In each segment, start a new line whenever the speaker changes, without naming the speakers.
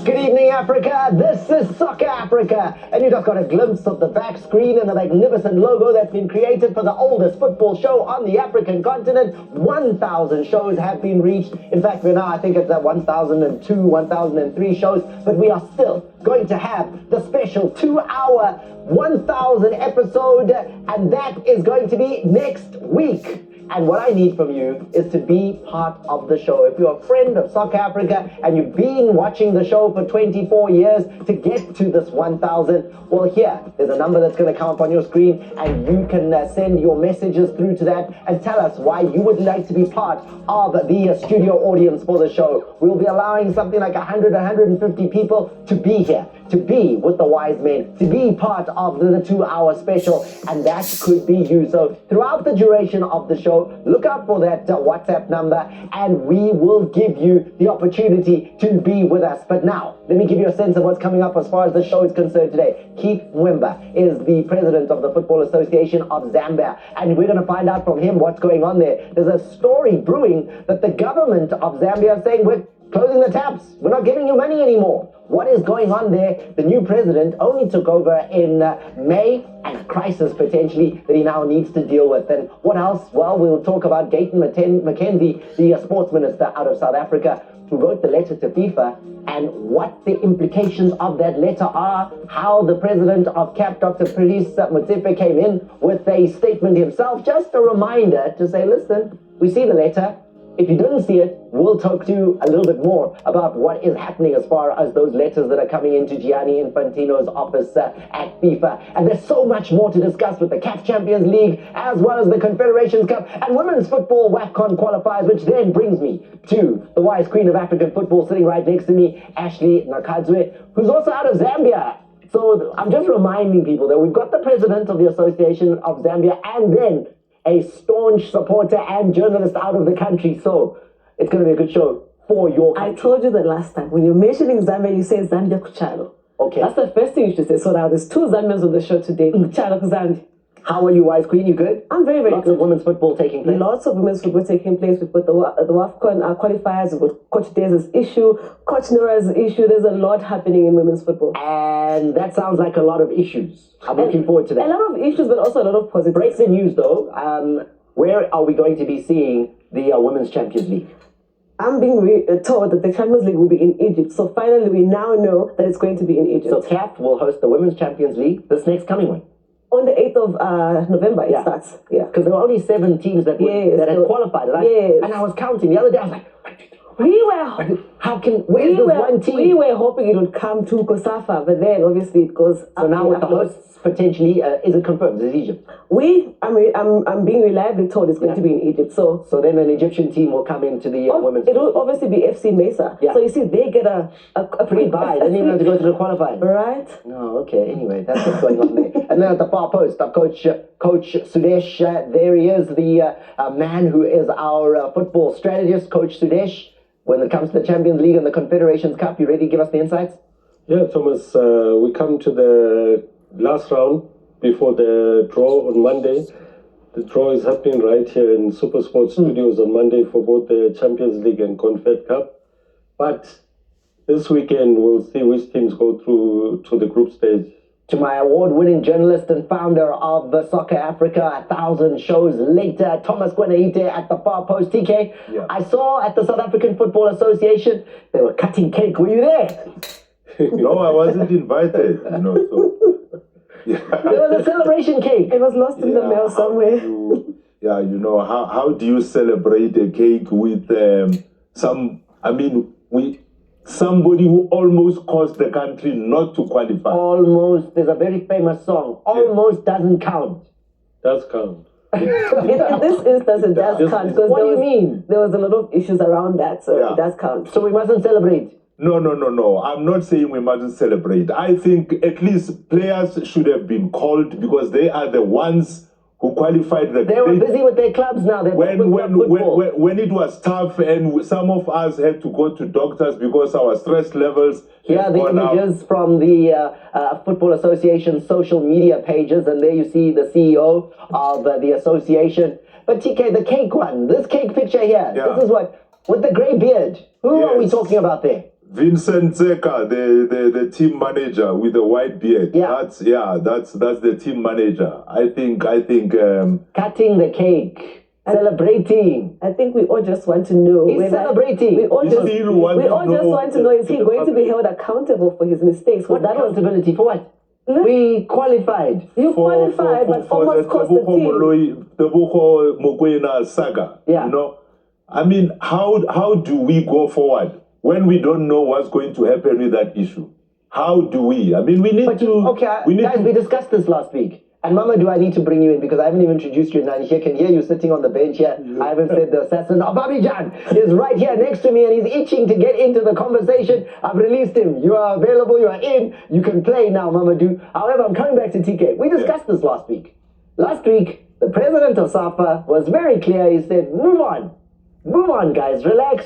Good evening, Africa. This is Soccer Africa, and you just got a glimpse of the back screen and the magnificent logo that's been created for the oldest football show on the African continent. 1,000 shows have been reached. In fact, we're now, I think it's at 1,002, 1,003 shows, but we are still going to have the special 2-hour 1,000 episode, and that is going to be next week. And what I need from you is to be part of the show. If you're a friend of Soccer Africa and you've been watching the show for 24 years to get to this 1,000, well, here, there's a number that's going to come up on your screen, and you can send your messages through to that and tell us why you would like to be part of the studio audience for the show. We'll be allowing something like 100, 150 people to be here, to be with the wise men, to be part of the 2-hour special, and that could be you. So throughout the duration of the show, look out for that WhatsApp number, and we will give you the opportunity to be with us. But now, let me give you a sense of what's coming up as far as the show is concerned today. Keith Mwemba is the president of the Football Association of Zambia, and we're going to find out from him what's going on there. There's a story brewing that the government of Zambia is saying, we're closing the taps, we're not giving you money anymore. What is going on there? The new president only took over in May, and a crisis potentially that he now needs to deal with. And what else? Well, we'll talk about Gayton McKenzie, the sports minister out of South Africa, who wrote the letter to FIFA, and what the implications of that letter are, how the president of CAP, Dr. Patrice Motsepe, came in with a statement himself. Just a reminder to say, listen, we see the letter. If you didn't see it, we'll talk to you a little bit more about what is happening as far as those letters that are coming into Gianni Infantino's office at FIFA. And there's so much more to discuss with the CAF Champions League, as well as the Confederations Cup and women's football WAFCON qualifiers, which then brings me to the wise queen of African football sitting right next to me, Ashley Nakadzwe, who's also out of Zambia. So I'm just reminding people that we've got the president of the Association of Zambia, and then a staunch supporter and journalist out of the country. So it's going to be a good show for your country.
I told you that last time. When you're mentioning Zambia, you say Zambia Kuchalo.
Okay.
That's the first thing you should say. So now there's 2 Zambians on the show today. Kuchalo Zambia.
How are you, wise queen? You good?
I'm very, very
Lots
good.
of women's football taking place.
Lots of women's football taking place. We've got the WAFCON qualifiers. We've got Coach Dez's issue, Coach Nora's issue. There's a lot happening in women's football.
And that sounds like a lot of issues. I'm looking forward to that.
A lot of issues, but also a lot of positives.
Breaking news, though. Where are we going to be seeing the Women's Champions League?
I'm being told that the Champions League will be in Egypt. So finally, we now know that it's going to be in Egypt.
So CAF will host the Women's Champions League this next coming one.
On the 8th of November, it starts. Yeah.
Because there were only 7 teams that had qualified. And I was counting the other day. I was like, where's this one team?
We were hoping it would come to Safa, but then obviously it goes.
So now with the hosts potentially, is it confirmed? Is it Egypt?
I'm being reliably told it's going to be in Egypt. So
then an Egyptian team will come into the women's.
It will obviously be FC Mesa. Yeah. So you see, they get a
free buy. They didn't even have to go through the qualifying.
Right.
No, okay. Anyway, that's what's going on there. And then at the far post, Coach Sudesh. There he is, the man who is our football strategist, Coach Sudesh. When it comes to the Champions League and the Confederations Cup, you ready to give us the insights?
Yeah, Thomas, we come to the last round before the draw on Monday. The draw is happening right here in SuperSport Studios on Monday for both the Champions League and Confed Cup. But this weekend, we'll see which teams go through to the group stage.
To my award-winning journalist and founder of the Soccer Africa, 1,000 shows later, Thomas Gwenaite at the far post. TK, I saw at the South African Football Association, they were cutting cake. Were you there?
No, I wasn't invited, so...
Yeah. There was a celebration cake.
It was lost in the mail somewhere.
How do you celebrate a cake with somebody who almost caused the country not to qualify?
Almost. There's a very famous song. Almost doesn't count.
Does count.
In this instance, it does count. Because
what do you mean?
There was a lot of issues around that, so it does count.
So we mustn't celebrate.
No. I'm not saying we mustn't celebrate. I think at least players should have been called because they are the ones who qualified.
They were busy with their clubs now.
When it was tough and some of us had to go to doctors because our stress levels.
Here are the images from the Football Association social media pages, and there you see the CEO of the association. But TK, the cake one, this cake picture here, this is what with the grey beard. Who are we
Yes.
talking about there?
Vincent Zeka, the team manager with the white beard.
Yeah.
That's the team manager. I think
Cutting the cake, celebrating.
I think we all just want to know.
He's celebrating.
We all
We
just,
still want
we
to
all just
know
want to know, is he
the
going to be
public.
held accountable for his mistakes?
What
That was,
accountability for what? We qualified.
you qualified, but almost cost the team.
The Tebuko Mokoena saga.
Yeah.
You know, I mean, how do we go forward when we don't know what's going to happen with that issue? How do we? I mean, we need
We discussed this last week. And Mama, do I need to bring you in because I haven't even introduced you, and I can hear you sitting on the bench here. I haven't said the assassin. Oh, Babijan is right here next to me, and he's itching to get into the conversation. I've released him. You are available. You are in. You can play now, Mamadou. However, I'm coming back to TK. We discussed this last week. Last week, the president of Safa was very clear. He said, move on, guys, relax.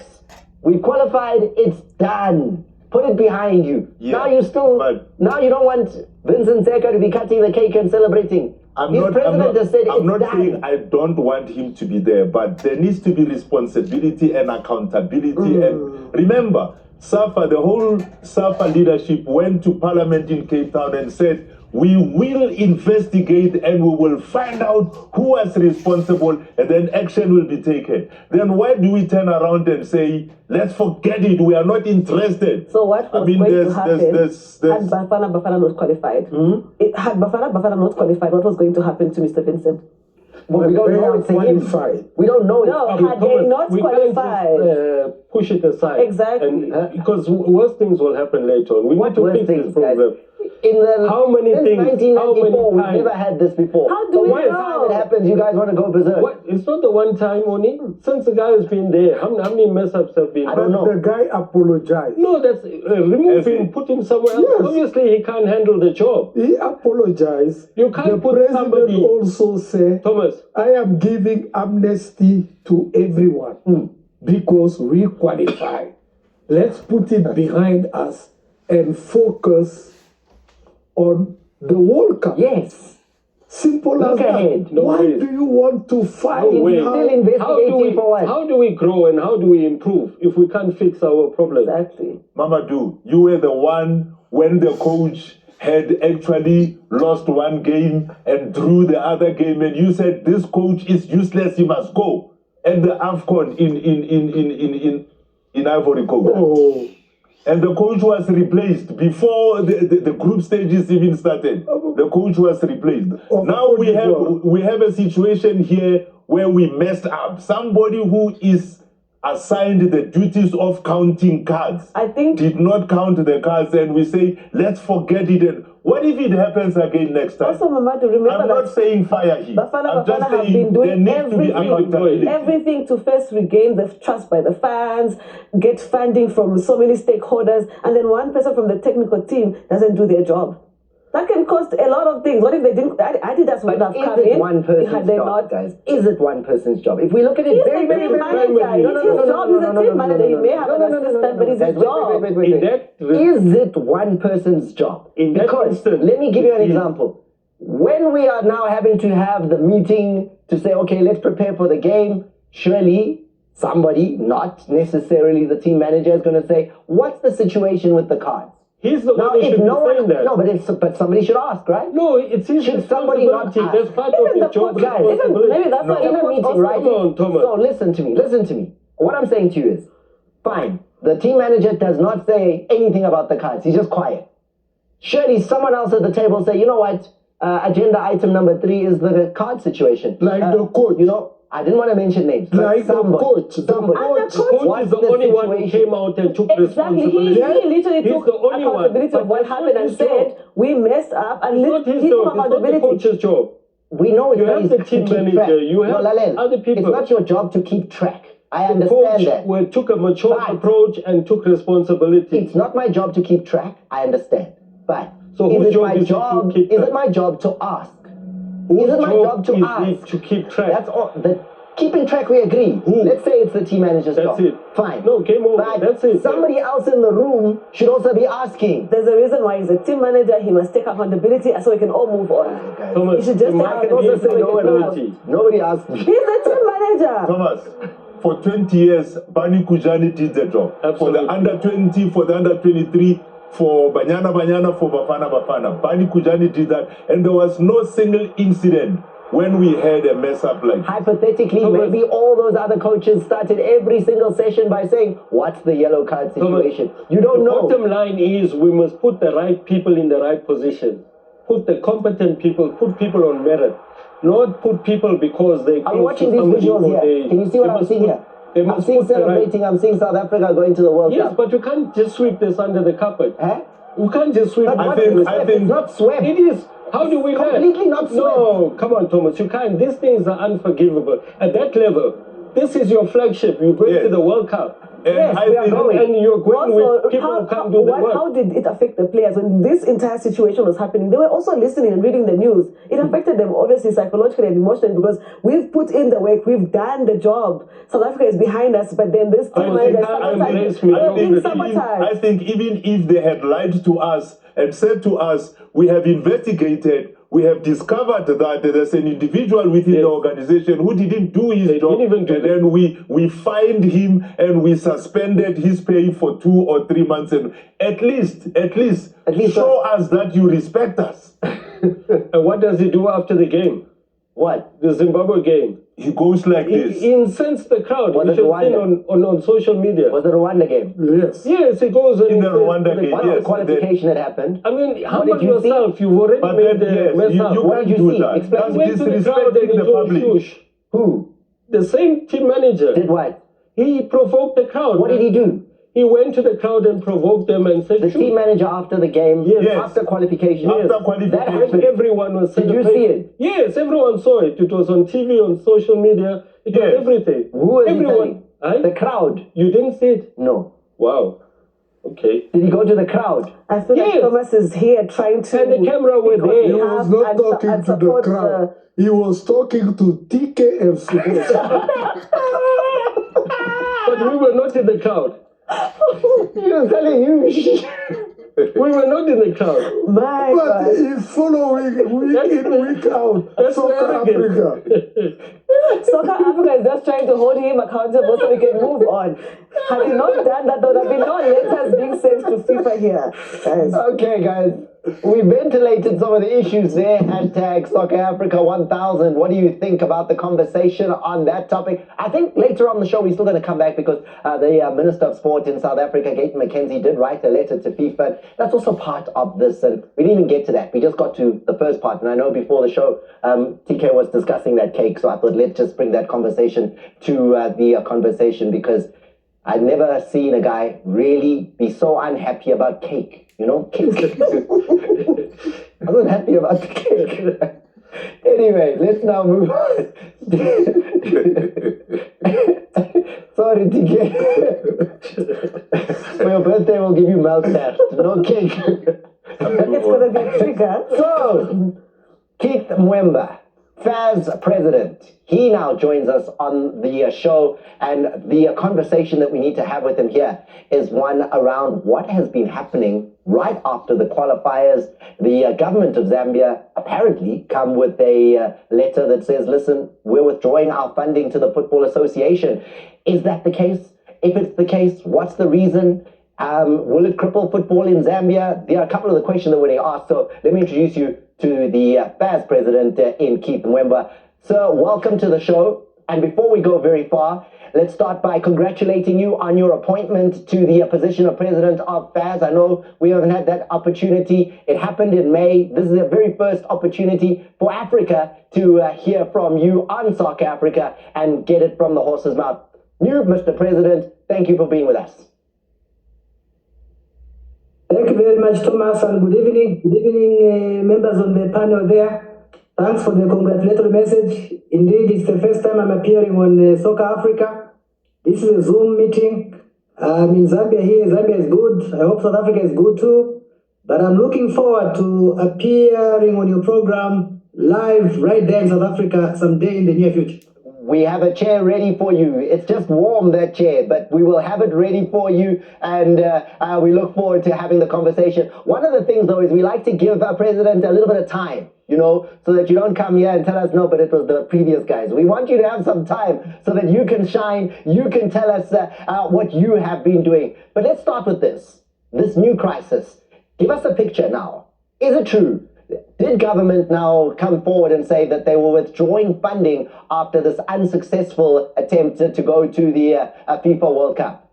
We qualified. It's done. Put it behind you.
Yeah,
now you don't want Vincent Zeka to be cutting the cake and celebrating.
I'm
His
not
president has said
I'm
it's
not
done.
saying I don't want him to be there, but there needs to be responsibility and accountability. And remember, Safa, the whole Safa leadership went to Parliament in Cape Town and said, we will investigate and we will find out who was responsible and then action will be taken. Then why do we turn around and say, let's forget it, we are not interested?
So what was going to happen had Bafana not qualified? Had Bafana not qualified, what was going to happen to Mr. Vincent?
Well, we don't know it's
qualified.
We don't know.
No, had they not
we
qualified.
can't just, push it aside.
Exactly.
And, because worse things will happen later on. We need to fix this problem.
How many
Since
things? 1994, we've
times?
never had this before.
How do we
one
know?
time it happens, you guys want to go berserk.
What? It's not the one time only. Since the guy has been there, how many mess ups have been?
I don't know.
The guy apologized.
No, that's remove him, put him somewhere else.
Yes.
Obviously, he can't handle the job.
He apologized.
You can't
the
put
president
somebody-
also said,
Thomas,
I am giving amnesty to everyone because we qualify. Let's put it behind us and focus on the World Cup.
Yes.
Simple
Look
as
ahead.
that.
No
Why
ways.
do you want to fight?
No ways.
Still
how do
investigating
we
for what?
how do we grow and how do we improve if we can't fix our problems?
Exactly.
Mamadou, you were the one when the coach had actually lost one game and drew the other game, and you said this coach is useless, he must go. And the AFCON in Ivory Coast.
Oh,
And the coach was replaced before the group stages even started. The coach was replaced. Now we have a situation here where we messed up. Somebody who is assigned the duties of counting cards
I think
did not count the cards, and we say, let's forget it. And what if it happens again next time?
also, Mama, to remember
I'm
that
not saying fire him.
Bafana
I'm just
have
saying
been doing
there needs to be accountability.
everything to first regain the trust by the fans, get funding from so many stakeholders, and then one person from the technical team doesn't do their job. That can cost a lot of things. What if they didn't? Adidas would have
But
come
is it
in
one person's
had they
job,
not.
guys? Is it one person's job? If we look at it
He's
very,
the
very,
team
very
manager.
primarily-
It's his job. He's a team manager. He may have an assistant, but it's his
Guys,
job.
wait.
In that
Is it one person's job?
In that
Because,
instance,
let me give you an
it's-
example. When we are now having to have the meeting to say, okay, let's prepare for the game, surely somebody, not necessarily the team manager, is going to say, what's the situation with the cards?
He's the
Now,
one who
if
should
no
be saying
one,
that.
no, but somebody should ask, right?
No, it's his
Should somebody not
responsibility.
ask?
That's part
Even
of
the
his job
coach, guys,
responsibility.
maybe that's why
In
the
a
coach
meeting,
also-
right?
Come on, Thomas.
So listen to me. What I'm saying to you is, fine, the team manager does not say anything about the cards. He's just quiet. Surely someone else at the table say, you know what, agenda item number 3 is the card situation.
Like the coach.
You know, I didn't want to mention names. but
Like the
somebody,
coach. The
somebody.
coach.
The coach
What's
is the only one who
situation?
came out and took
Exactly. He
responsibility.
literally
He's
took
the only one.
accountability
But
of what
it's not
happened and
his
said,
job.
we messed up, and
It's not his
he took
job. It's not the
accountability.
coach's job.
We know it's
You
not
have
his
the
to
team
keep
manager,
track.
you have
Lalel,
other people.
It's not your job to keep track. I
The
understand that.
coach took a mature
But-
approach and took responsibility.
It's not my job to keep track. I understand. But
So
is
whose
it
job
my
is it to
job?
keep
Is
track?
it my job to ask?
Whose
Is it my job to
is
ask?
it to keep track?
That's all. Keeping track, we agree.
Who?
Let's say it's the team manager's
That's
job.
it.
Fine.
No, game over.
But
That's it.
somebody else in the room should also be asking.
There's a reason why he's a team manager. He must take accountability so we can all move on.
Thomas,
You should just
you
take
might
I can also say
accountability.
nobody asked me. Nobody asked me.
He's the team manager.
Thomas, for 20 years, Bani Kujani did the job.
Absolutely.
For the under 20, for the under 23, for Banyana, for Bafana. Bani Kujani did that. And there was no single incident when we had a mess up like this.
Hypothetically, maybe all those other coaches started every single session by saying, what's the yellow card situation? You don't know.
The bottom line is we must put the right people in the right position. Put the competent people, put people on merit. Not put people because they...
I'm watching these visuals here. Can you see what I'm seeing here? I'm seeing celebrating, I'm seeing South Africa going to the World Cup.
Yes, but you can't just sweep this under the carpet.
Huh?
You can't just sweep it.
I think
it's not swept.
It is. How do we learn?
Completely not swept.
No, come on, Thomas. You can't. These things are unforgivable. At that level, this is your flagship. You're going to the World Cup.
And
Yes, we are going.
And you're going
Also,
with people who can't do the work.
how did it affect the players when this entire situation was happening? They were also listening and reading the news. It affected them obviously psychologically and emotionally because we've put in the work, we've done the job. South Africa is behind us, but then this team
I think even if they had lied to us and said to us, we have investigated, we have discovered that there's an individual within the organization who didn't do his job, and then we fined him and we suspended his pay for 2 or 3 months, and at least show us that you respect us.
And what does he do after the game?
What?
The Zimbabwe game.
He goes like this.
He incensed the crowd.
Was
You
it
should
Rwanda?
see on social media.
Was the Rwanda game?
Yes.
Yes, he goes
In the Rwanda game,
What's the qualification that happened?
I mean,
What
humble
did you see?
yourself. You've already
But
made
then,
the mess up.
you
What
can't
did you
do
see?
that.
Explain.
That's
He went to the crowd and he
disrespecting the
told
public.
shush.
Who?
The same team manager.
Did what?
He provoked the crowd.
What did he do?
He went to the crowd and provoked them and said,
The team manager after the game,
Yes.
after qualification.
After
That
qualification.
happened.
Everyone was
Did you
celebrating.
see it?
Yes, everyone saw it. It was on TV, on social media. It was
Yes.
everything.
Who was he
Everyone.
telling?
Aye?
The crowd?
You didn't see it?
No.
Wow. Okay.
Did he go to the crowd?
I feel like
Yes.
Thomas is here trying to...
And the camera were there.
He was not talking to the crowd. He was talking to TK and Subos.
But we were not in the crowd.
He was telling you.
We were not in the crowd.
My
But
God.
he's following week in, week out.
That's
Soccer
arrogant.
Africa.
Soccer Africa is just trying to hold him accountable so we can move on. Had he not done that, there would have been no letters being sent to FIFA here. Guys.
Okay, guys. We ventilated some of the issues there. Hashtag Soccer Africa 1000. What do you think about the conversation on that topic? I think later on the show we're still going to come back because the Minister of Sport in South Africa, Gaten McKenzie, did write a letter to FIFA. That's also part of this. And we didn't even get to that. We just got to the first part. And I know before the show, TK was discussing that cake. So I thought let's just bring that conversation to the conversation because I've never seen a guy really be so unhappy about cake. You know, cake. I wasn't happy about the cake. Anyway, let's now move on. Sorry, TK. For your birthday, we'll give you moustache. No cake.
It's going to be a trigger.
So, Keith Mwemba, FAS president, he now joins us on the show, and the conversation that we need to have with him here is one around what has been happening right after the qualifiers. The government of Zambia apparently come with a letter that says, listen, we're withdrawing our funding to the Football Association. Is that the case? If it's the case, what's the reason? Will it cripple football in Zambia? There are a couple of the questions that were asked, so let me introduce you to the FAS president in Keith Mwemba. Sir, welcome to the show. And before we go very far, let's start by congratulating you on your appointment to the position of president of FAS. I know we haven't had that opportunity. It happened in May. This is the very first opportunity for Africa to hear from you on Soccer Africa and get it from the horse's mouth. New Mr. President, thank you for being with us.
Thank you very much, Thomas, and good evening. Good evening, members on the panel there. Thanks for the congratulatory message. Indeed, it's the first time I'm appearing on Soccer Africa. This is a Zoom meeting. I'm in Zambia here. Zambia is good. I hope South Africa is good too. But I'm looking forward to appearing on your program live right there in South Africa someday in the near future.
We have a chair ready for you. It's just warm, that chair, but we will have it ready for you, and we look forward to having the conversation. One of the things, though, is we like to give our president a little bit of time, you know, so that you don't come here and tell us, no, but it was the previous guys. We want you to have some time so that you can shine, you can tell us what you have been doing. But let's start with this new crisis. Give us a picture now. Is it true? Did government now come forward and say that they were withdrawing funding after this unsuccessful attempt to go to the FIFA World Cup?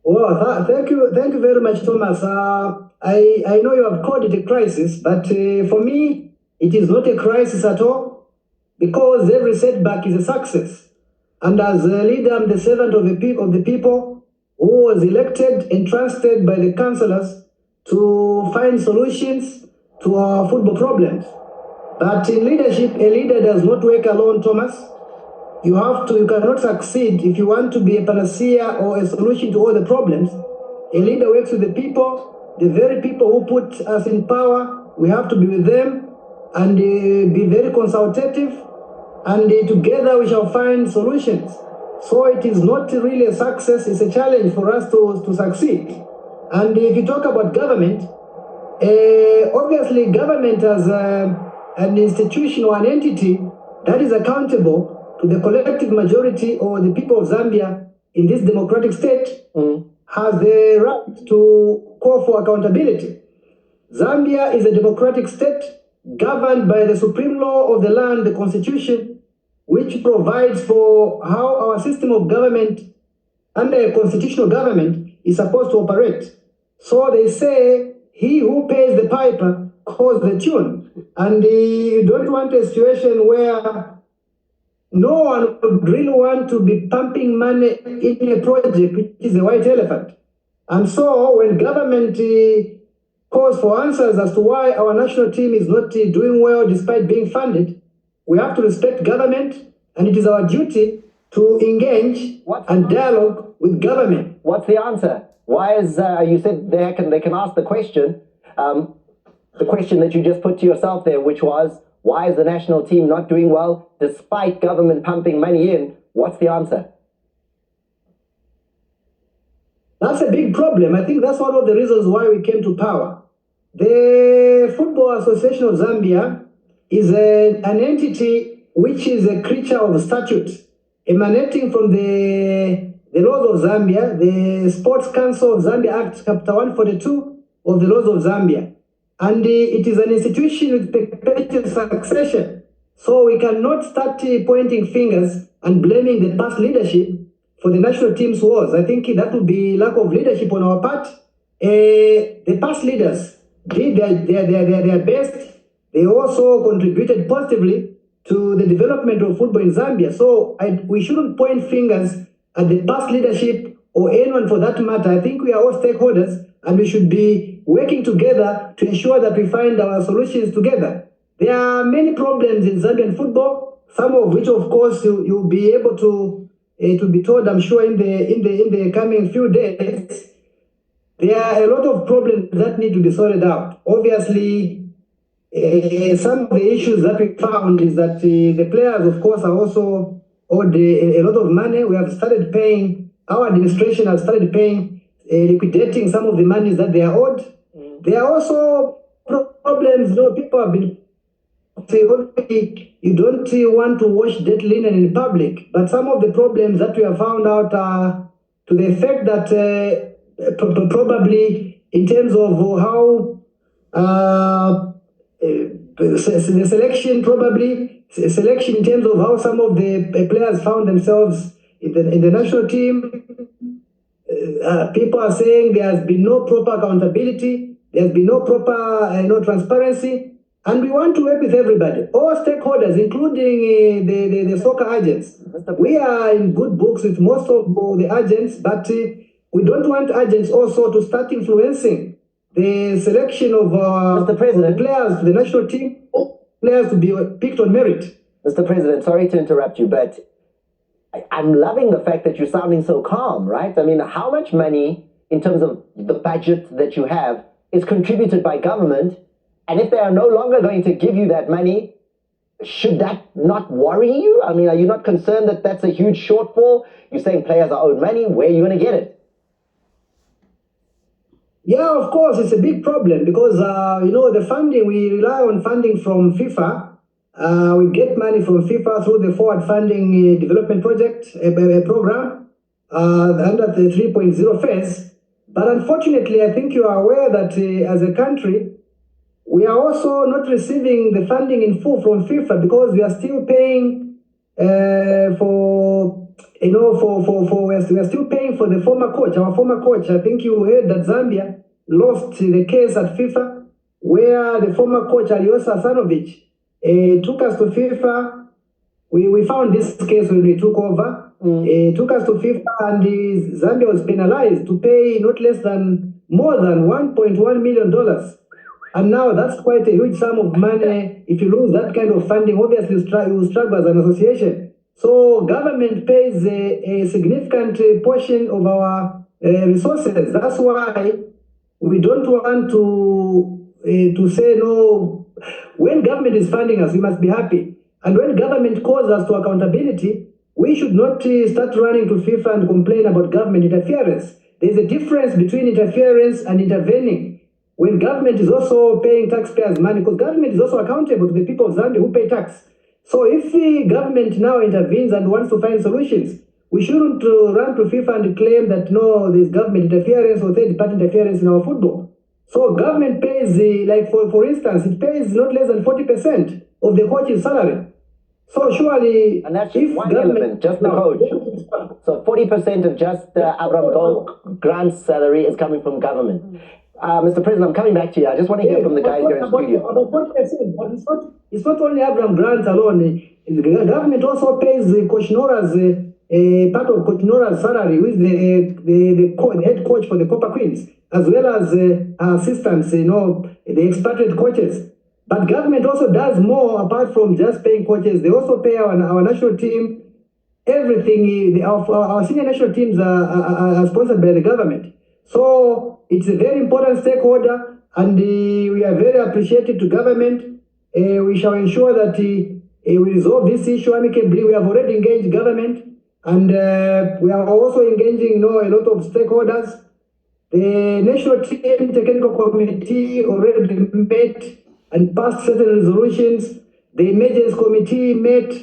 Well, thank you very much, Thomas. I know you have called it a crisis, but for me, it is not a crisis at all, because every setback is a success. And as a leader, I'm the servant of the people who was elected and trusted by the councillors to find solutions to our football problems. But in leadership, a leader does not work alone, Thomas. You cannot succeed if you want to be a panacea or a solution to all the problems. A leader works with the people, the very people who put us in power. We have to be with them and be very consultative, and together we shall find solutions. So it is not really a success, it's a challenge for us to succeed. And if you talk about government, obviously government as an institution or an entity that is accountable to the collective majority or the people of Zambia in this democratic state has the right to call for accountability. Zambia is a democratic state governed by the supreme law of the land, the constitution, which provides for how our system of government under a constitutional government is supposed to operate. So they say, he who pays the piper calls the tune. And you don't want a situation where no one would really want to be pumping money in a project which is a white elephant. And so when government calls for answers as to why our national team is not doing well despite being funded, we have to respect government, and it is our duty to engage and dialogue with government.
What's the answer? Why is, you said they can ask the question that you just put to yourself there, which was, why is the national team not doing well despite government pumping money in? What's the answer?
That's a big problem. I think that's one of the reasons why we came to power. The Football Association of Zambia is an entity which is a creature of statute emanating from the laws of Zambia, the Sports Council of Zambia Act, Chapter 142 of the laws of Zambia. And it is an institution with perpetual succession. So we cannot start pointing fingers and blaming the past leadership for the national team's woes. I think that would be lack of leadership on our part. The past leaders did their best. They also contributed positively to the development of football in Zambia. So we shouldn't point fingers at the past leadership or anyone for that matter. I think we are all stakeholders, and we should be working together to ensure that we find our solutions together. There are many problems in Zambian football, some of which, of course, you'll be able to be told, I'm sure, in the coming few days. There are a lot of problems that need to be sorted out. Obviously, some of the issues that we found is that the players, of course, are also owed a lot of money. We have started paying, our administration has started paying, liquidating some of the monies that they are owed. There are also problems, people have been saying, you don't want to wash dead linen in public, but some of the problems that we have found out are to the effect that probably in terms of how the selection, probably selection in terms of how some of the players found themselves in the national team. People are saying there has been no proper accountability, there has been no proper transparency, and we want to work with everybody, all stakeholders, including the soccer agents. We are in good books with most of the agents, but we don't want agents also to start influencing the selection of the players, the national team, players to be picked on merit.
Mr. President, sorry to interrupt you, but I'm loving the fact that you're sounding so calm, right? I mean, how much money, in terms of the budget that you have, is contributed by government? And if they are no longer going to give you that money, Should that not worry you? I mean, are you not concerned that that's a huge shortfall? You're saying players are owed money. Where are you going to get it?
Yeah, of course, it's a big problem because, the funding, we rely on funding from FIFA. We get money from FIFA through the Forward Funding Development Project, a program under the 3.0 phase. But unfortunately, I think you are aware that as a country, we are also not receiving the funding in full from FIFA because we are still paying we are still paying for the former coach, our former coach. I think you heard that Zambia lost the case at FIFA where the former coach, Asamoah, took us to FIFA. We found this case when we took over. Took us to FIFA and Zambia was penalized to pay more than $1.1 million. And now that's quite a huge sum of money. If you lose that kind of funding, obviously you will struggle as an association. So government pays a significant portion of our resources. That's why we don't want to say no. When government is funding us, we must be happy. And when government calls us to accountability, we should not start running to FIFA and complain about government interference. There's a difference between interference and intervening. When government is also paying taxpayers' money, because government is also accountable to the people of Zambia who pay tax. So if the government now intervenes and wants to find solutions, we shouldn't run to FIFA and claim that no, there's government interference or third-party interference in our football. So government pays, for instance, it pays not less than 40% of the coach's salary. So surely,
and that's just one element, just the coach. So 40% of just Abraham Grant's salary is coming from government. Mr. President, I'm coming back to you. I just want to hear from the guys here in the studio.
But it's not only Abraham Grant alone. The government also pays Coach Nora's part of Coach Nora's salary, who is the head coach for the Copper Queens, as well as assistants, the expatriate coaches. But government also does more apart from just paying coaches. They also pay our national team. Everything, our senior national teams are sponsored by the government. So it's a very important stakeholder, and we are very appreciative to government. We shall ensure that we resolve this issue amicably. We have already engaged government, and we are also engaging a lot of stakeholders. The National Team Technical Committee already met and passed certain resolutions. The Emergency Committee met.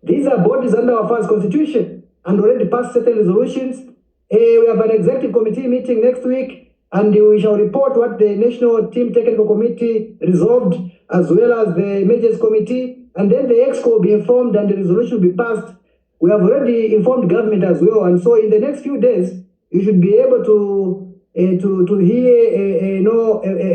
These are bodies under our first constitution and already passed certain resolutions. We have an executive committee meeting next week, and we shall report what the National Team Technical Committee resolved, as well as the Emergency Committee, and then the EXCO will be informed and the resolution will be passed. We have already informed government as well, and so in the next few days, you should be able to hear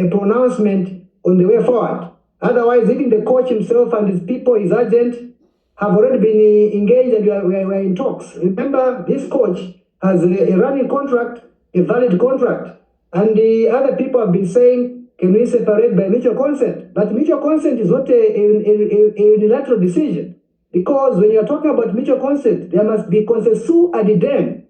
a pronouncement on the way forward. Otherwise, even the coach himself and his people, his agent, have already been engaged, and we are in talks. Remember, this coach has a running contract, a valid contract, and the other people have been saying, can we separate by mutual consent? But mutual consent is not a unilateral decision, because when you're talking about mutual consent, there must be consensus adidem.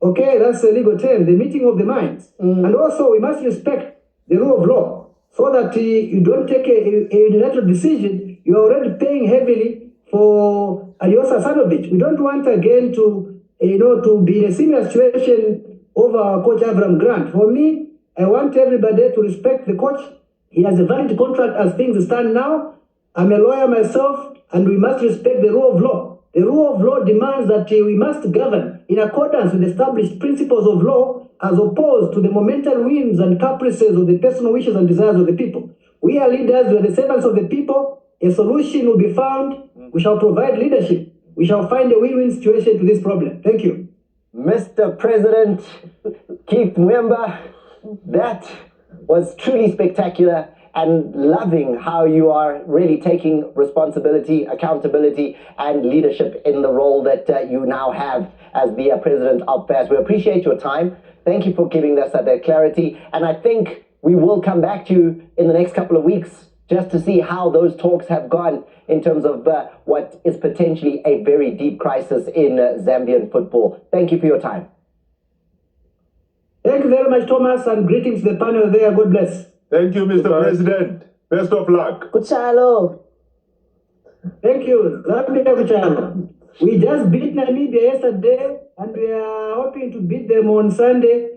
Okay, that's a legal term, the meeting of the minds. And also, we must respect the rule of law, so that you don't take a unilateral decision. You're already paying heavily for Aliosa Sanovic. We don't want again to be in a similar situation over our coach Abraham Grant. For me, I want everybody to respect the coach. He has a valid contract as things stand now. I'm a lawyer myself, and we must respect the rule of law. The rule of law demands that we must govern in accordance with established principles of law, as opposed to the momentary whims and caprices of the personal wishes and desires of the people. We are leaders, we are the servants of the people. A solution will be found. We shall provide leadership. We shall find a win-win situation to this problem. Thank you.
Mr. President Keith Mwemba, that was truly spectacular, and loving how you are really taking responsibility, accountability, and leadership in the role that you now have as the president of FAS. We appreciate your time. Thank you for giving us that clarity, and I think we will come back to you in the next couple of weeks just to see how those talks have gone in terms of what is potentially a very deep crisis in Zambian football. Thank you for your time.
Thank you very much, Thomas, and greetings to the panel there. God bless.
Thank you, Mr. President. Best of luck.
Kuchalo.
Thank you. Zambia Kuchana. We just beat Namibia yesterday, and we are hoping to beat them on Sunday.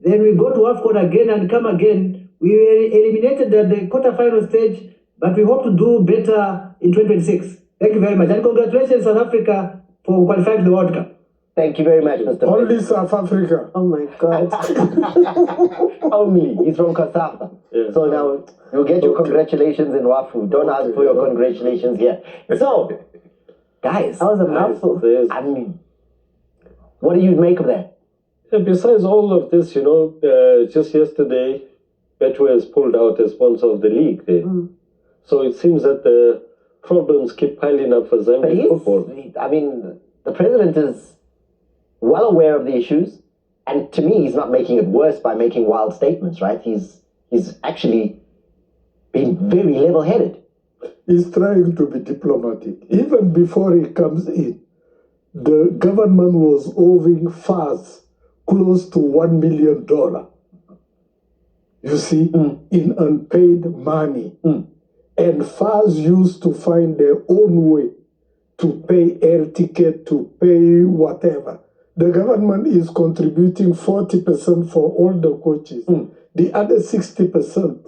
Then we go to AFCON again and come again. We were eliminated at the quarterfinal stage, but we hope to do better in 2026. Thank you very much. And congratulations, South Africa, for qualifying to the World Cup.
Thank you very much, Mr.
Only South Africa.
Oh my God.
Only. He's from Safa.
Yeah.
So now you'll get your congratulations in Wafu. Don't ask for your congratulations here. So, guys,
That was a mouthful.
I mean, what do you make of that?
Yeah, besides all of this, just yesterday, Betway has pulled out as sponsor of the league there. So it seems that the problems keep piling up for
But
Zambian football.
I mean, the president is well aware of the issues, and to me, he's not making it worse by making wild statements, right? He's actually been very level-headed.
He's trying to be diplomatic. Even before he comes in, the government was owing FAS close to $1 million. You see, in unpaid money. And FAS used to find their own way to pay air ticket, to pay whatever. The government is contributing 40% for all the coaches. The other 60%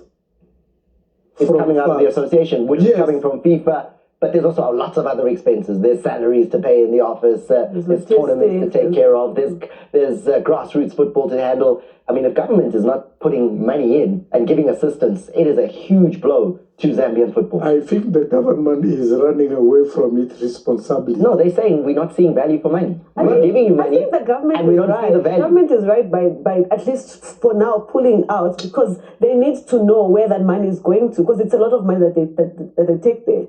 It's
from
coming out of the
FAS.
association, which is
Yes.
coming from FIFA. But there's also lots of other expenses. There's salaries to pay in the office. There's tournaments to take care of. There's grassroots football to handle. I mean, if government is not putting money in and giving assistance, it is a huge blow to Zambian football.
I think the government is running away from its responsibility.
No, they're saying we're not seeing value for money.
I
We're
think-
giving you money,
I think the government
and we
is
don't
right.
see the value.
Government is right by at least for now pulling out, because they need to know where that money is going to, because it's a lot of money that they take there.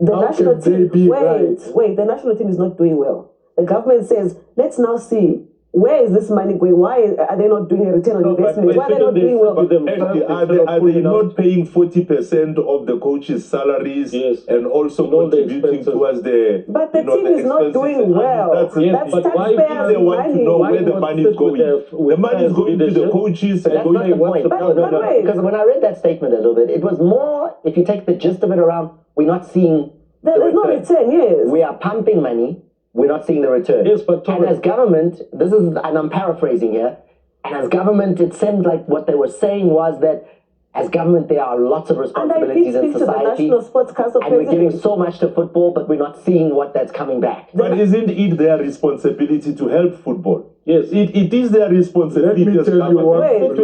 The
How
national
can they
team,
be right?
the national team is not doing well. The government says, let's now see, where is this money going? Why are they not doing a return on
No, but
investment? Why are they not doing well?
Actually, are they not paying 40% of the coaches' salaries
Yes.
and also
And all the
contributing
expenses.
towards the
But the team
the
is not
expenses?
doing
I mean,
well.
That's,
Yes,
That's
but why
taxpayers'
they want to
money.
know
Why
where the
not
money
sit
is going.
with
The money is
FAS
going to the
leadership?
coaches
But
and
that's
going
not
to
the
what's
point.
the
But-
No,
but wait.
because when I read that statement a little bit, it was more, if you take the gist of it around, we're not seeing
There's no return, yes.
We are pumping money, we're not seeing the return.
Yes, but
and as government, and I'm paraphrasing here, and as government, it seemed like what they were saying was that as government, there are lots of
And I did
responsibilities in
speak to the
society,
National Sports Council
and we're
president.
giving so much to football, but we're not seeing what that's coming back.
But isn't it their responsibility to help football?
Yes.
It is their responsibility.
Let me
as
tell you
government.
what.
Wait,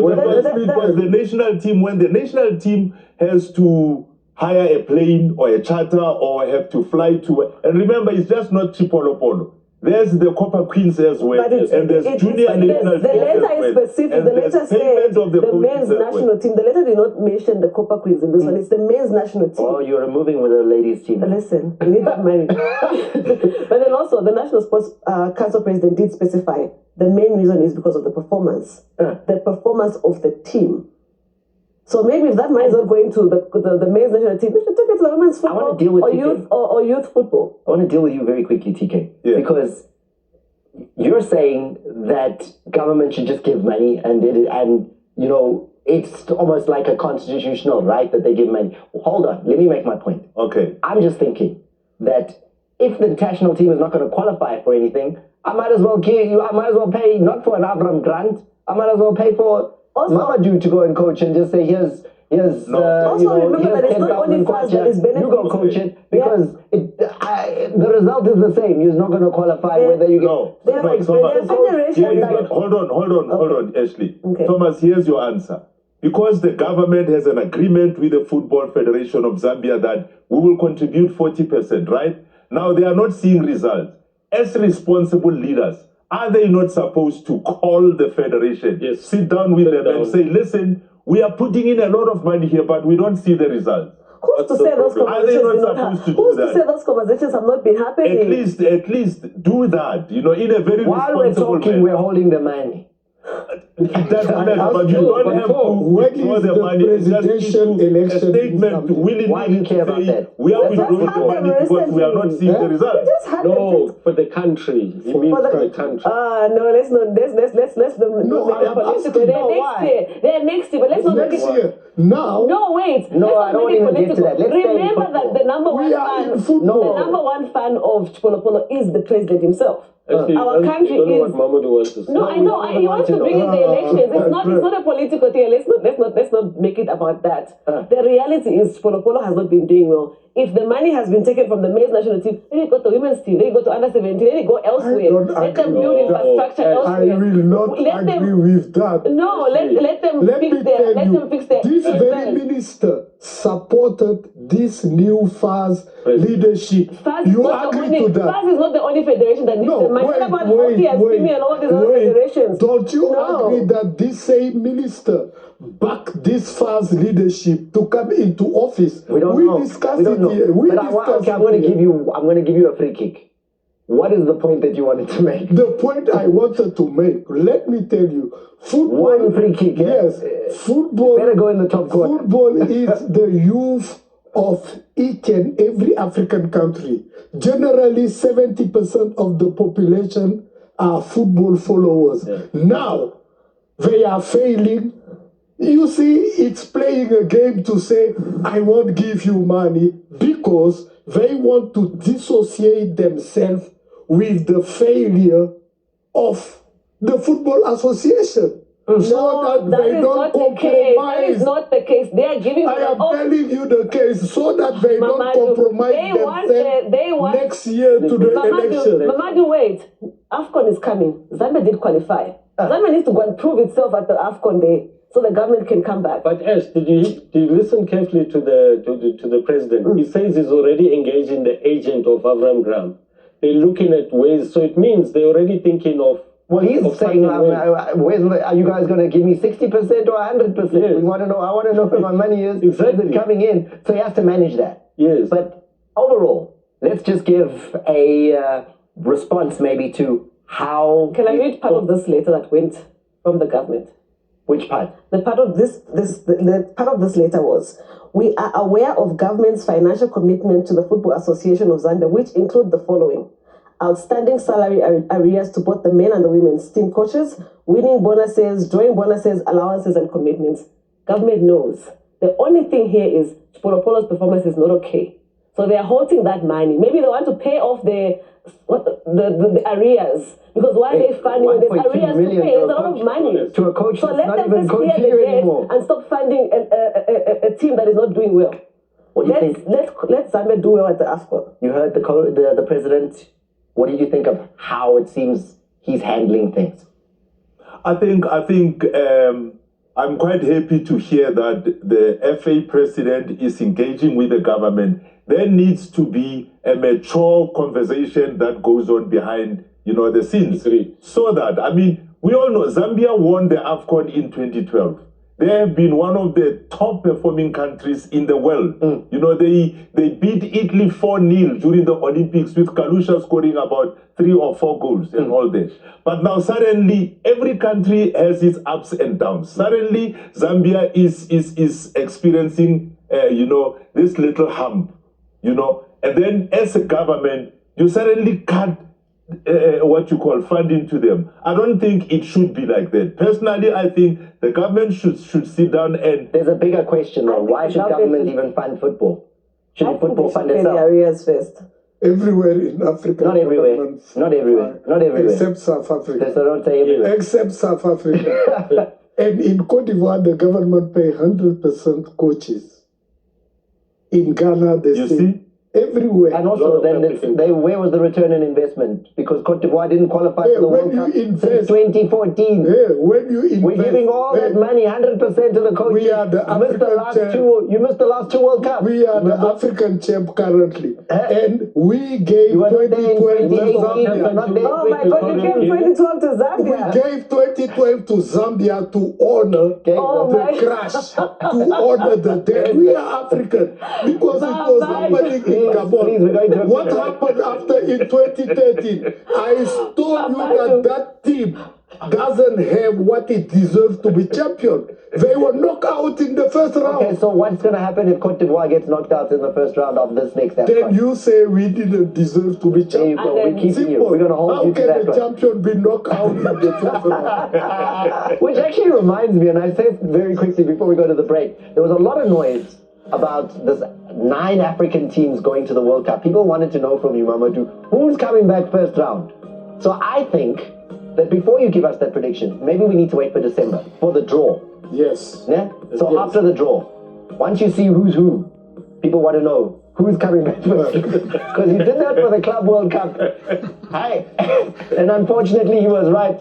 Because the national team, when the national team has to hire a plane or a charter or have to fly to, and remember, it's just not Chipolo Polo. There's the Copper Queens as well,
But it's,
and there's junior national
the
team
letter
as
is
well.
specific.
And
The
there's
letter said
payment of the
the
coaches
men's
as well.
national team. The letter did not mention the Copper Queens in this one. It's the men's national team.
Oh, you're removing with the ladies' team.
Listen, we need that money. But then also, the National Sports Council president did specify the main reason is because of the performance. The performance of the team. So maybe if that money is not going to the men's national team, we should take it to the women's
I
football
wanna deal with
or
TK.
youth or youth football.
I want to deal with you very quickly, TK,
Yeah.
because you're saying that government should just give money, and it's almost like a constitutional right that they give money. Hold on, let me make my point.
Okay.
I'm just thinking that if the national team is not going to qualify for anything, I might as well pay not for an Avram grant. I might as well pay for
Also-
Mamadou to go and coach and just say here's
No.
Also remember
here's
that it's not
10,000
only FAS that
kwacha,
is
you go
benefiting.
coach it, because the result is the same. You're not going to qualify
Yeah.
whether you get
No,
There's
no,
like
Thomas.
the federation
Here is
that-
what- hold on, Ashley.
Okay.
Thomas, here's your answer. Because the government has an agreement with the Football Federation of Zambia that we will contribute 40%, right? Now they are not seeing results. As responsible leaders, are they not supposed to call the federation,
Yes.
sit down with
Sit
them
down.
and say, listen, we are putting in a lot of money here, but we don't see the results.
Who's
That's
to
the
say those
problem.
Are they
conversations
not
did not
supposed to
have?
do
Who's to
that?
say those conversations have not been happening?
At least do that, in a very
While we're
responsible
talking,
manner.
we're holding the money.
It doesn't matter, but you
No,
don't
but
have
Paul,
to
when
withdraw
is
the
the
money. Just
presidential
issue a
election in
statement
Zambia?
willingly
Why do you care about
say,
that?
we are
We just
withdrawing
had
the
them
money because we are not
recently.
seeing the
Huh?
We
results.
just had them.
No, for the country. He means for the country.
No, let's not. Let's not
No,
make
I
it
am
political.
asking,
They're
no,
next
why?
year. They're next year, but let's not make
Next
it.
year, now,
No, wait.
No,
let's
I
not
don't
make it
even get to
political.
that. Let's stay in
Remember that
football.
the number
we
one
are
fan,
in
the
football.
number one fan of Polo Polo is the president himself.
Actually,
Our country
you don't know
is.
what Mamadou wants to say.
No, I
we
know.
don't even
He
want
wants
to
to
know.
bring in the elections. It's not a political thing. Let's not make it about that. The reality is Polo Polo has not been doing well. If the money has been taken from the male national team, then it go to women's team, then it go to under 17, then it go elsewhere.
don't
Let them
agree
build
with that.
infrastructure
I
elsewhere.
will not
Let them-
agree with that.
No, let them
Let
fix
me
their
tell
let
you,
them fix their
this very
concerns.
minister supported this new FAS leadership.
FAS is
You
not the
agree
only,
to that?
FAS is not the only federation that needs
No,
the money. What about hockey and swimming and all these other federations?
Don't you
No.
agree that this same minister backed this FAS leadership to come into office?
We don't know.
Discussed
We don't
it
know.
here. We
But
discussed
okay, I'm going
it
to
here.
give you a free kick. What is the point that you wanted to make?
The point I wanted to make, let me tell you, football.
One free kick, yeah?
Yes, football.
Better go in the top corner.
Football is the youth of each and every African country. Generally, 70% of the population are football followers.
Yeah.
Now, they are failing. You see, it's playing a game to say, I won't give you money because they want to dissociate themselves with the failure of the Football Association. So that they
is
don't
not the case. That
compromise.
is not the case. They are giving.
I am telling you the case so that they don't
Mamadou,
compromise
they want
next year to the election.
Mamadou, wait. AFCON is coming. Zambia did qualify. Zambia needs to go and prove itself at the AFCON day so the government can come back.
But Ash, did you listen carefully to the president? He says he's already engaged in the agent of Avram Graham. They're looking at ways, so it means they're already thinking of.
Well, he's
of
saying,
cutting ways.
are you guys going to give me 60% or 100%?
Yes.
We want to know. I want to know where my money is.
Exactly.
Is it coming in? So he has to manage that.
Yes.
But overall, let's just give a response maybe to how.
Can I read part of this letter that went from the government?
Which part?
The part of the part of this letter was: we are aware of government's financial commitment to the Football Association of Zambia, which include the following: outstanding salary arrears to both the men and the women's team coaches, winning bonuses, drawing bonuses, allowances, and commitments. Government knows. The only thing here is Polo Polo's performance is not okay. So they are holding that money. Maybe they want to pay off the arrears. Because why they funding when there's
1.2
arrears to
million
pay? There's a lot of money.
To a coach
So
that's
let
not
them
even
just clear
coaching
the
you
debt
anymore.
and stop funding a team that is not doing well.
What do you think?
Let Zambia do well at the AFCON.
You heard the president. What did you think of how it seems he's handling things?
I think I'm quite happy to hear that the FA president is engaging with the government. There needs to be a mature conversation that goes on behind, the scenes.
Agreed.
So that, we all know Zambia won the AFCON in 2012. They have been one of the top performing countries in the world. They beat Italy 4-0 during the Olympics with Kalusha scoring about 3 or 4 goals and all that. But now suddenly every country has its ups and downs. Suddenly Zambia is experiencing this little hump, and then as a government you suddenly cut what you call funding to them. I don't think it should be like that. Personally, I think the government should sit down and...
There's a bigger question though.
think
Why
the
should government
should-
even fund football?
I
Shouldn't
think
football
they should
fund
pay the
itself?
arrears first.
Everywhere in Africa.
Not everywhere.
governments
Not everywhere.
fund,
Not everywhere.
Except South Africa.
So don't say everywhere.
Except South Africa. And in Cote d'Ivoire, the government pay 100% coaches. In Ghana, they
You
say
see?
everywhere.
And
Lot
also,
of
then
African-
where was the return on investment? Because Cote d'Ivoire didn't qualify
Yeah,
for the
when
World
you
Cup since
invest-
2014.
Yeah, when you invest,
We're giving all that money, 100% to the coaches.
We are the
you missed the
African
last
champ.
You missed the last 2 World Cups.
We are the African champ currently, and we gave
You were not there in
2012 to
2018. You were
Zambia.
not there.
Oh my God, you gave 2012 to
We
Zambia.
gave 2012 to Zambia to honor
Oh
the
my-
crash, to honor the dead. We are African because it was happening in
Please,
Gabon.
we're going to-
What happened after in 2013? I told you that team doesn't have what it deserves to be champion. They were knocked out in the first round.
Okay, so what's going to happen if Cote d'Ivoire gets knocked out in the first round of this next
Then
AFCON?
you say we didn't deserve to be
There you
champion.
go. We're keeping you.
Simple.
We're going to hold
How
you to
can
that
a
one.
champion be knocked out in the first round?
Which actually reminds me, and I say it very quickly before we go to the break, there was a lot of noise about this 9 African teams going to the World Cup. People wanted to know from you, Mamadou, who's coming back first round? So I think that before you give us that prediction, maybe we need to wait for December for the draw.
Yes.
Yeah? So
Yes.
after the draw, once you see who's who, people want to know who's coming back first. Because he did that for the Club World Cup. Hi. And unfortunately, he was right.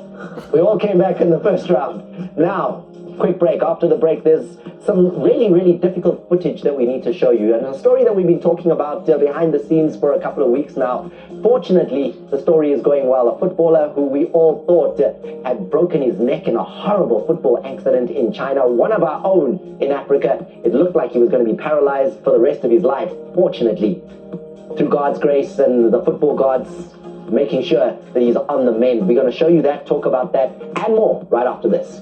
We all came back in the first round. Now, quick break. After the break, there's some really, really difficult footage that we need to show you. And a story that we've been talking about behind the scenes for a couple of weeks now. Fortunately, the story is going well. A footballer who we all thought had broken his neck in a horrible football accident in China, one of our own in Africa. It looked like he was going to be paralyzed for the rest of his life. Fortunately, through God's grace and the football gods making sure that he's on the mend. We're going to show you that, talk about that, and more right after this.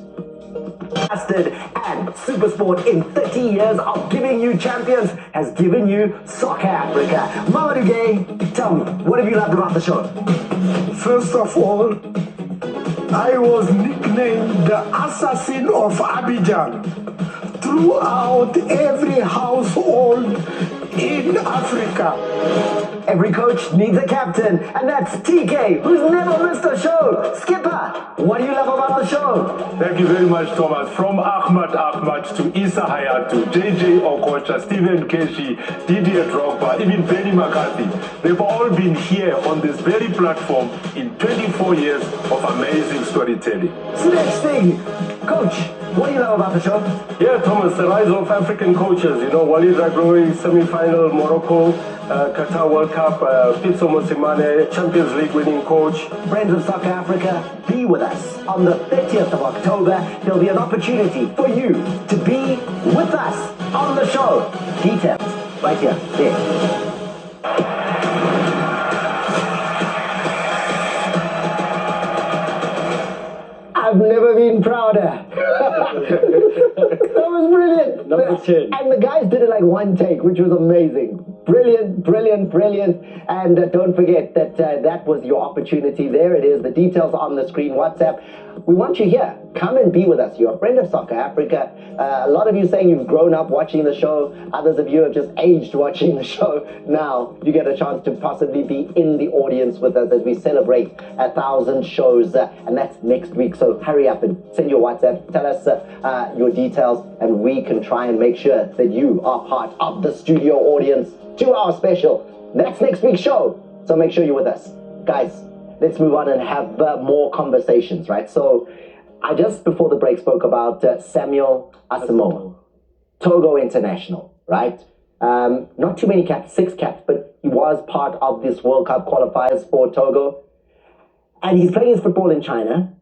Bastard and Supersport in 30 years of giving you champions has given you Soccer Africa. Mamadou Gay, tell me, what have you loved about the show?
First of all, I was nicknamed the assassin of Abidjan throughout every household in Africa.
Every coach needs a captain, and that's TK, who's never missed a show. Skipper, what do you love about the show?
Thank you very much, Thomas. From Ahmad to Issa Hayatu, JJ Okocha, Stephen Keshi, Didier Drogba, even Benny McCarthy. They've all been here on this very platform in 24 years of amazing storytelling.
So next thing, Coach, what do you love about the show?
Yeah, Thomas, the rise of African coaches. You know, Walid Regragui, semi-final, Morocco, Qatar World Cup, Pitso Mosimane, Champions League winning coach.
Friends of Soccer Africa, be with us. On the 30th of October, there'll be an opportunity for you to be with us on the show. Details right here. There. I've never been prouder. That was brilliant.
Number 10.
And the guys did it like one take, which was amazing. Brilliant, brilliant, brilliant. And don't forget that that was your opportunity. There it is. The details on the screen. WhatsApp. We want you here. Come and be with us. You're a friend of Soccer Africa. A lot of you saying you've grown up watching the show. Others of you have just aged watching the show. Now you get a chance to possibly be in the audience with us as we celebrate 1,000 shows. And that's next week. So hurry up and send your WhatsApp. Tell us your details, and we can try and make sure that you are part of the studio audience. 2-hour special. That's next week's show. So make sure you're with us. Guys, let's move on and have more conversations, right? So I just before the break spoke about Samuel Asamoah, Togo international, right? Not too many caps, 6 caps, but he was part of this World Cup qualifiers for Togo. And he's playing his football in China.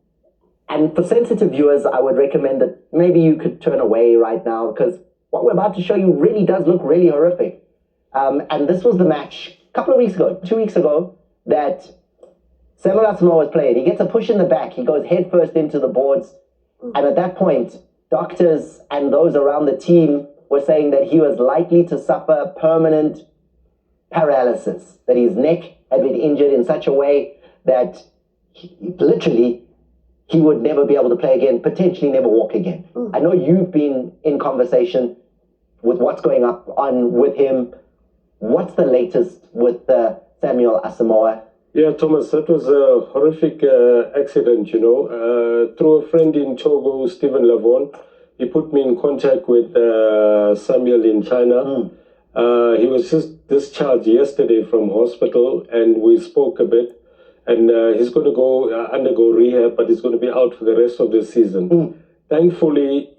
And for sensitive viewers, I would recommend that maybe you could turn away right now, because what we're about to show you really does look really horrific. And this was the match a couple of weeks ago, 2 weeks ago, that Samuel Asamoah was playing. He gets a push in the back. He goes head first into the boards. And at that point, doctors and those around the team were saying that he was likely to suffer permanent paralysis, that his neck had been injured in such a way that he would never be able to play again, potentially never walk again. I know you've been in conversation with what's going on with him. What's the latest with Samuel Asamoah?
Yeah, Thomas, that was a horrific accident, you know. Through a friend in Togo, Stephen Lavon, he put me in contact with Samuel in China. He was just discharged yesterday from hospital, and we spoke a bit. And he's going to go undergo rehab, but he's going to be out for the rest of the season. Thankfully,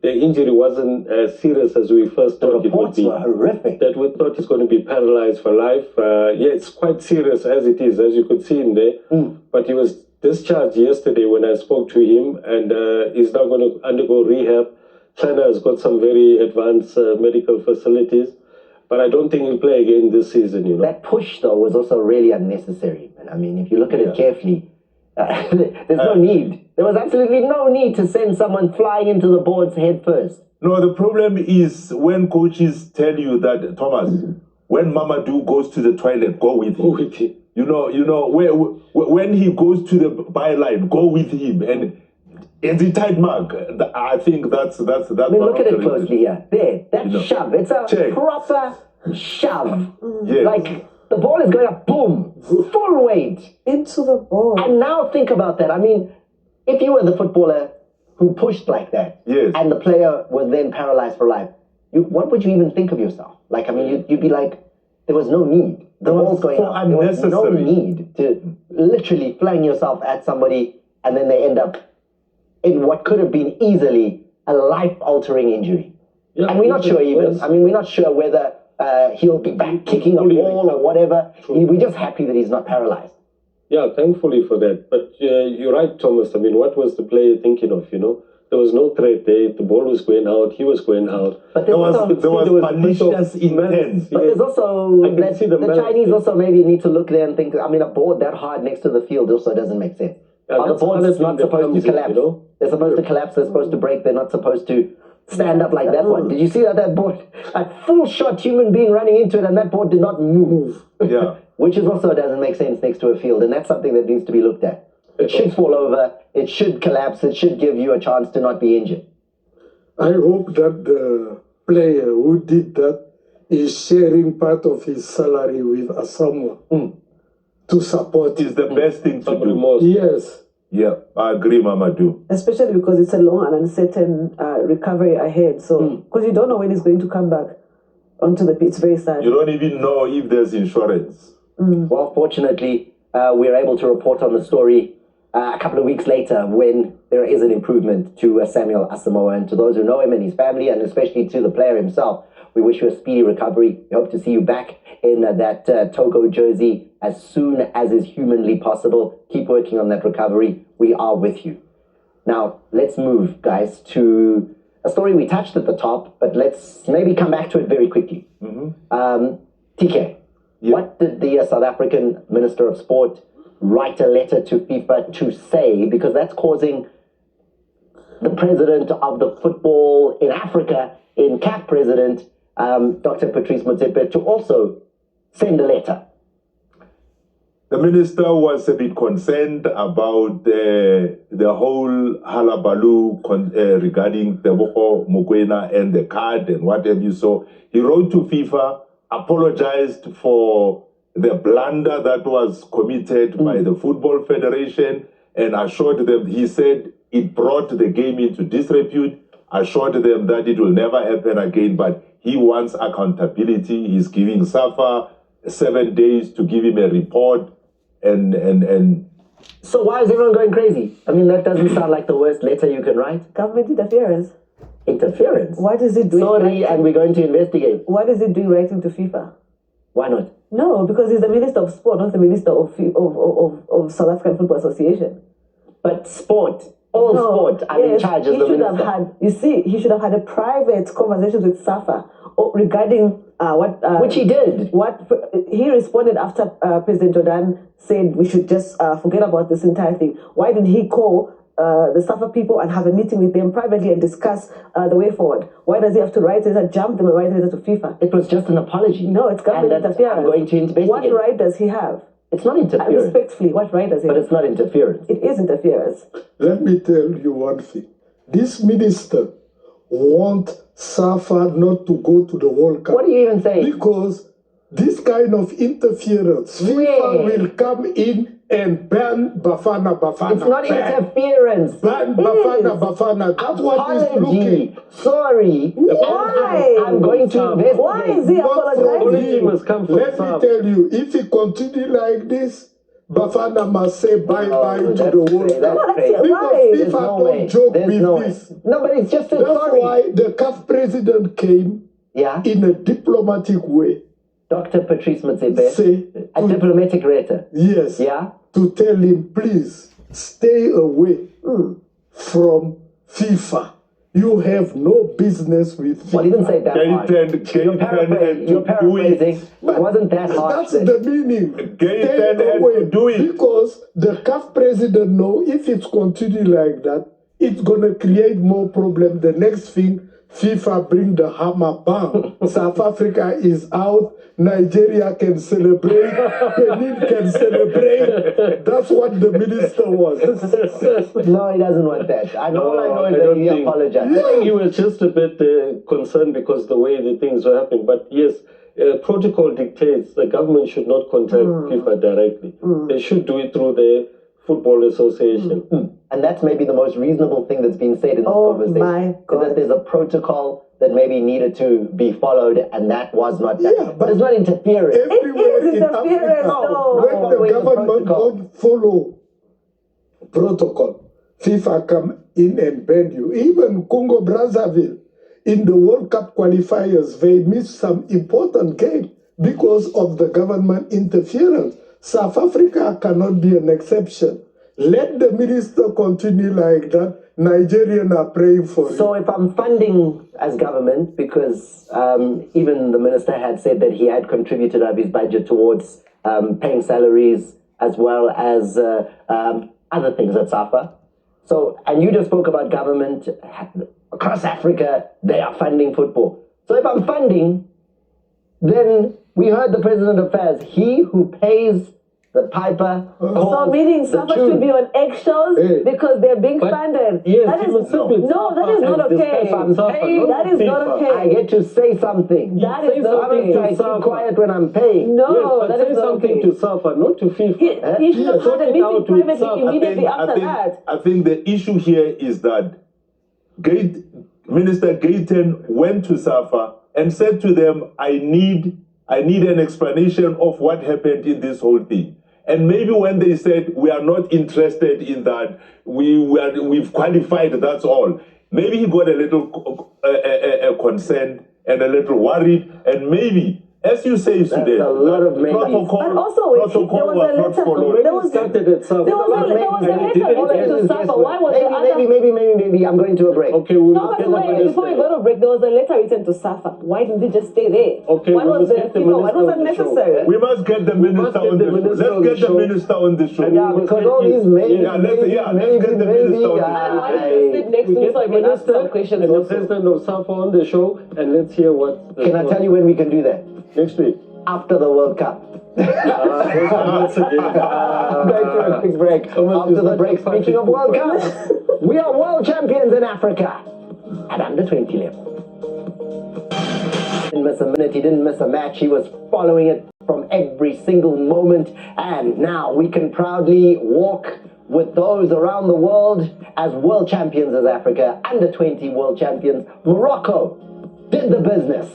the injury wasn't as serious as we first thought it would be.
The reports were horrific.
That we thought he's going to be paralyzed for life. Yeah, it's quite serious as it is, as you could see him there. But he was discharged yesterday when I spoke to him, and he's now going to undergo rehab. China has got some very advanced medical facilities, but I don't think he'll play again this season, you know.
That push, though, was also really unnecessary. And I mean, if you look at it carefully, There's no need. There was absolutely no need to send someone flying into the boards head first.
No, the problem is when coaches tell you that, Thomas, when Mamadou goes to the toilet, go with him. You know, when he goes to the byline, go with him. And it's a tight mark. I think that's.
I mean, look at it closely here. There, that shove. It's a proper shove.
Yes.
Like the ball is going up, boom, full weight
into the ball.
And now think about that. I mean, if you were the footballer who pushed like that,
yes,
and the player was then paralyzed for life, what would you even think of yourself? Like, I mean, you'd be like, there was no need. The ball's going up. There was no need to literally fling yourself at somebody and then they end up in what could have been easily a life-altering injury. Yeah, and we're not sure even. I mean, we're not sure whether he'll be back kicking a ball or whatever. We're just happy that he's not paralyzed.
Yeah, thankfully for that. But you're right, Thomas. I mean, what was the player thinking of, There was no threat there. The ball was going out. He was going out.
But there was
malicious intent.
But there's also the Chinese also maybe need to look there and think, I mean, a board that hard next to the field also doesn't make sense. The board's not supposed to collapse. They're supposed to collapse. They're supposed to break. They're not supposed to stand up like that one. Did you see that board? A full shot human being running into it and that board did not move.
Yeah.
Which is also doesn't make sense next to a field. And that's something that needs to be looked at. It should fall over. It should collapse. It should give you a chance to not be injured.
I hope that the player who did that is sharing part of his salary with Asamoah to support.
Is the best thing to do.
Yes.
Yeah, I agree, Mamadou.
Especially because it's a long and uncertain recovery ahead. So, because you don't know when he's going to come back onto the pitch. It's very sad.
You don't even know if there's insurance.
Well, fortunately, we're able to report on the story a couple of weeks later when there is an improvement to Samuel Asamoah. And to those who know him and his family, and especially to the player himself, we wish you a speedy recovery. We hope to see you back in that Togo jersey as soon as is humanly possible. Keep working on that recovery. We are with you. Now, let's move, guys, to a story we touched at the top, but let's maybe come back to it very quickly. TK, what did the South African Minister of Sport write a letter to FIFA to say? Because that's causing the president of the football in Africa, in CAF president, Dr. Patrice Motsepe, to also send a letter.
The minister was a bit concerned about the whole halabaloo regarding the Boko Mokoena and the card and what have you. So he wrote to FIFA, apologized for the blunder that was committed by the Football Federation, and assured them, he said, it brought the game into disrepute, assured them that it will never happen again, but he wants accountability. He's giving Safa 7 days to give him a report, and
So why is everyone going crazy? I mean, that doesn't sound like the worst letter you can write.
Government interference.
Interference?
What is it doing?
Sorry, and we're going to investigate.
What is it doing writing to FIFA?
Why not?
No, because he's the Minister of Sport, not the Minister of South African Football Association.
But sport, sport, I'm in charge as the minister.
He should have had a private conversation with Safa regarding
which he did.
He responded after President Jordan said we should just forget about this entire thing. Why didn't he call the Safa people and have a meeting with them privately and discuss the way forward? Why does he have to write it, jump them and write it to FIFA?
It was just an apology.
No, it's government interference.
I'm going to investigate.
What right does he have?
It's not interference.
Respectfully, what right does he have?
But it's not interference.
It is interference.
Let me tell you one thing. This minister wants Safa not to go to the World Cup.
What are you even saying?
Because this kind of interference, FIFA will come in and ban Bafana.
It's not interference.
Ban Bafana. That's what is looking.
Sorry.
Why?
I'm going to investigate.
Why is he apologizing?
Let me tell you, if he continue like this, Bafana must say bye-bye to the World Cup. Because FIFA don't joke with this.
No, but it's just a
That's
story.
why the CAF president came in a diplomatic way.
Dr. Patrice Motsepe, a diplomatic letter.
Yes.
Yeah?
To tell him, please, stay away from FIFA. You have no business with FIFA.
Well, he didn't say it that hard. You're paraphrasing. It wasn't that harsh.
That's the meaning.
Gaten had to do it.
Because the CAF president know if it's continuing like that, it's going to create more problem. The next thing, FIFA bring the hammer, bang. South Africa is out. Nigeria can celebrate. Benin can celebrate. That's what the minister wants.
No, he doesn't want that. All I know is that he apologized.
I think he was just a bit concerned because the way the things were happening. But yes, protocol dictates the government should not contact FIFA directly. They should do it through the Football Association.
And that's maybe the most reasonable thing that's been said in this conversation.
My God.
Is that there's a protocol that maybe needed to be followed, and that was not done.
Yeah, but
it's not interference.
Everywhere
It is
in
interference,
Africa,
no.
when the
Following the
government
protocol.
don't follow protocol, FIFA come in and ban you. Even Congo Brazzaville, in the World Cup qualifiers, they missed some important game because of the government interference. South Africa cannot be an exception. Let the minister continue like that. Nigerians are praying for
So
it.
if I'm funding as government, because even the minister had said that he had contributed out of his budget towards paying salaries as well as other things at Safa. So, and you just spoke about government across Africa, they are funding football. So if I'm funding, then we heard the President of Affairs, he who pays the piper.
So meaning Safa should be on eggshells because they're being funded.
Yes,
That is, no, that is not okay. That is not
I
okay.
get to say something.
That is not
I'm
okay.
keep quiet when I'm paying.
No,
Yes, but
that
say
is not
something
okay.
to Safa, not to FIFA.
He should have
Sort
had a
it out
meeting
with
privately
Safa.
immediately after that.
I think the issue here is that Minister Gaten went to Safa and said to them, I need an explanation of what happened in this whole thing. And maybe when they said, we are not interested in that, we've qualified, that's all. Maybe he got a little concerned and a little worried, and maybe, as you say today,
a lot of maybe.
But also, there was a letter. There was a letter to Safa. Why was the other?
Maybe. I'm going to a break.
Okay, we
No,
must
but
get the
wait, before we
minister.
go to break, there was a letter written to Safa. Why didn't they just stay there?
Okay,
What
we
was
must
the
get the
FIFA? What was
minister on the show.
unnecessary?
we must get the minister on the show. Let's get the minister on the show.
Yeah, because all these maybe,
let's get the minister on the
I
show.
wanted to sit next to him so I can ask some questions
and the
also.
president of Safa on the show, and let's hear what.
Can I tell you when we can do that?
Next week.
After the World Cup.
Once again.
Going to a quick break. After the break, speaking of World Cup, we are world champions in Africa at under 20 level. Didn't miss a minute, he didn't miss a match, he was following it from every single moment, and now we can proudly walk with those around the world as world champions as Africa, under 20 world champions. Morocco did the business.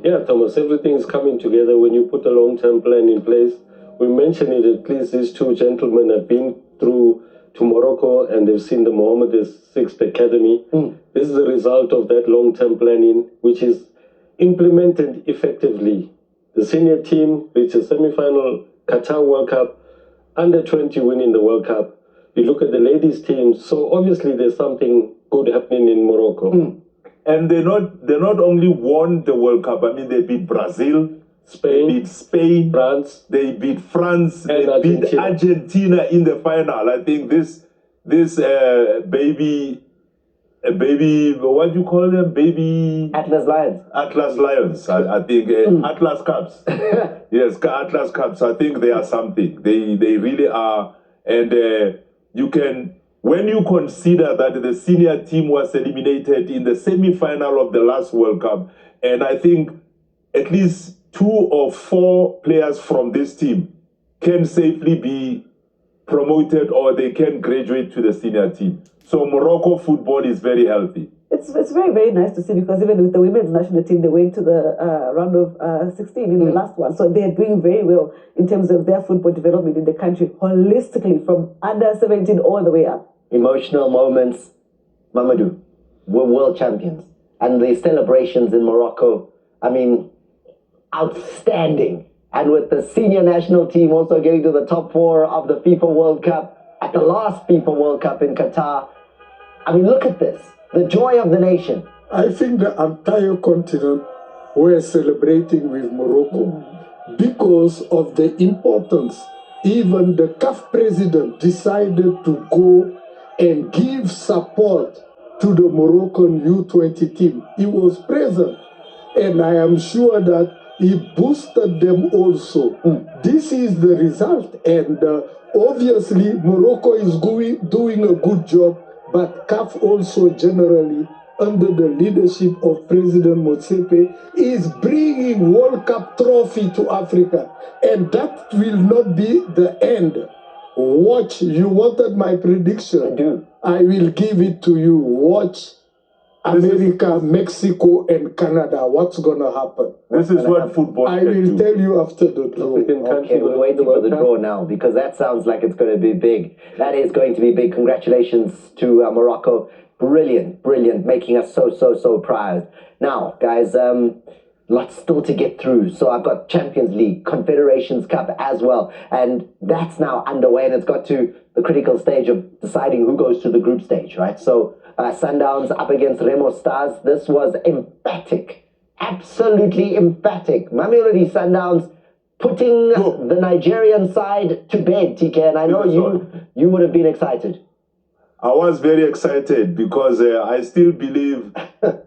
Yeah, Thomas, everything's coming together when you put a long-term plan in place. We mentioned it, at least these two gentlemen have been through to Morocco and they've seen the Mohammed VI Academy. This is the result of that long-term planning, which is implemented effectively. The senior team reached a semi-final Qatar World Cup, under 20 winning the World Cup. You look at the ladies' team, so obviously there's something good happening in Morocco.
And they not only won the World Cup, I mean, they beat Brazil,
Spain,
they beat Spain,
France,
they beat France,
and
they beat Argentina in the final. I think this baby, what do you call them? Baby
Atlas Lions.
Atlas Lions. I think Atlas Cups. Yes, Atlas Cups. I think they are something. They really are, and you can. When you consider that the senior team was eliminated in the semi-final of the last World Cup, and I think at least 2 or 4 players from this team can safely be promoted or they can graduate to the senior team. So Morocco football is very healthy.
It's very, very nice to see because even with the women's national team, they went to the round of 16 in the last one. So they're doing very well in terms of their football development in the country holistically from under 17 all the way up.
Emotional moments. Mamadou, we're world champions. And the celebrations in Morocco, I mean, outstanding. And with the senior national team also getting to the top 4 of the FIFA World Cup, at the last FIFA World Cup in Qatar. I mean, look at this. the joy of the nation.
I think the entire continent were celebrating with Morocco because of the importance. Even the CAF president decided to go and give support to the Moroccan U20 team. He was present, and I am sure that he boosted them also. This is the result, and obviously Morocco is doing a good job, but CAF also generally, under the leadership of President Motsepe, is bringing World Cup trophy to Africa, and that will not be the end. Watch, you wanted my prediction.
I do.
I will give it to you. Watch America, Mexico, and Canada. What's going to happen?
This is what football
I
can
will
do.
tell you after the draw.
Okay, we're waiting for the draw now because that sounds like it's going to be big. That is going to be big. Congratulations to Morocco. Brilliant, brilliant, making us so proud. Now, guys, lots still to get through. So I've got Champions League, Confederations Cup as well. And that's now underway, and it's got to the critical stage of deciding who goes to the group stage, right? So Sundowns up against Remo Stars. This was emphatic, absolutely emphatic. Mamelodi Sundowns putting the Nigerian side to bed, TK, and I know you would have been excited.
I was very excited because I still believe,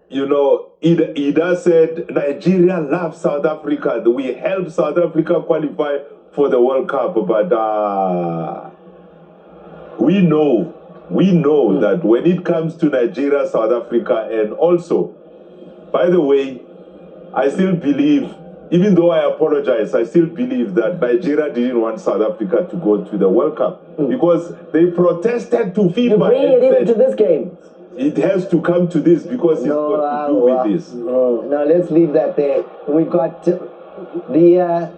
you know, Ida said Nigeria loves South Africa. We help South Africa qualify for the World Cup, but we know that when it comes to Nigeria, South Africa, and also, by the way, I still believe, even though I apologize, I still believe that Nigeria didn't want South Africa to go to the World Cup because they protested to FIFA.
You bring it even to this game.
It has to come to this because it's got to do with this.
No, let's leave that there. We've got the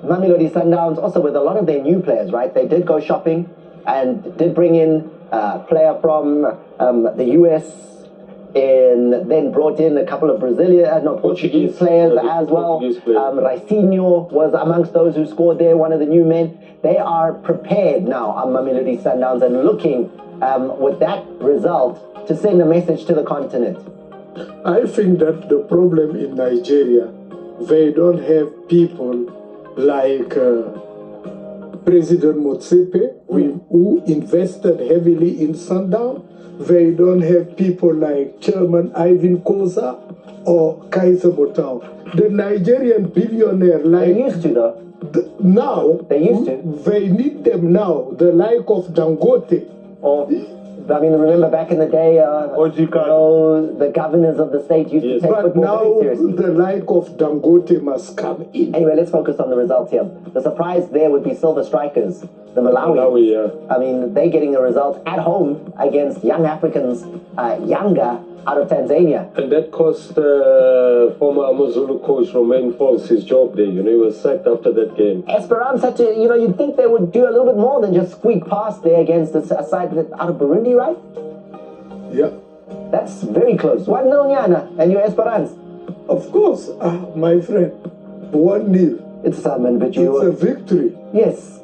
Mamelodi Sundowns also with a lot of their new players, right? They did go shopping and did bring in a player from the US. Then brought in a couple of Portuguese players as well. Raicinho was amongst those who scored there, one of the new men. They are prepared now on Mamelodi Sundowns and looking with that result to send a message to the continent.
I think that the problem in Nigeria, they don't have people like President Motsepe, who invested heavily in Sundown. They don't have people like Chairman Ivan Koza or Kaiser Motau. The Nigerian billionaire, like...
They used to, though.
Now,
they used to.
They need them now, the like of Dangote.
Or, I mean, remember back in the day, the governors of the state used to take football very seriously.
The like of Dangote must come in.
Anyway, let's focus on the results here. The surprise there would be Silver Strikers, the Malawi. I mean, they're getting a result at home against young Africans, Yanga, out of Tanzania.
And that cost former Amazulu coach Romain Falls his job there. You know, he was sacked after that game.
Esperance, you'd think they would do a little bit more than just squeak past there against a side out of Burundi, right?
Yeah.
That's very close. 1-0 Nyana, and your Esperance.
Of course, my friend. 1-0.
It's Salman, but
it's a victory.
Yes.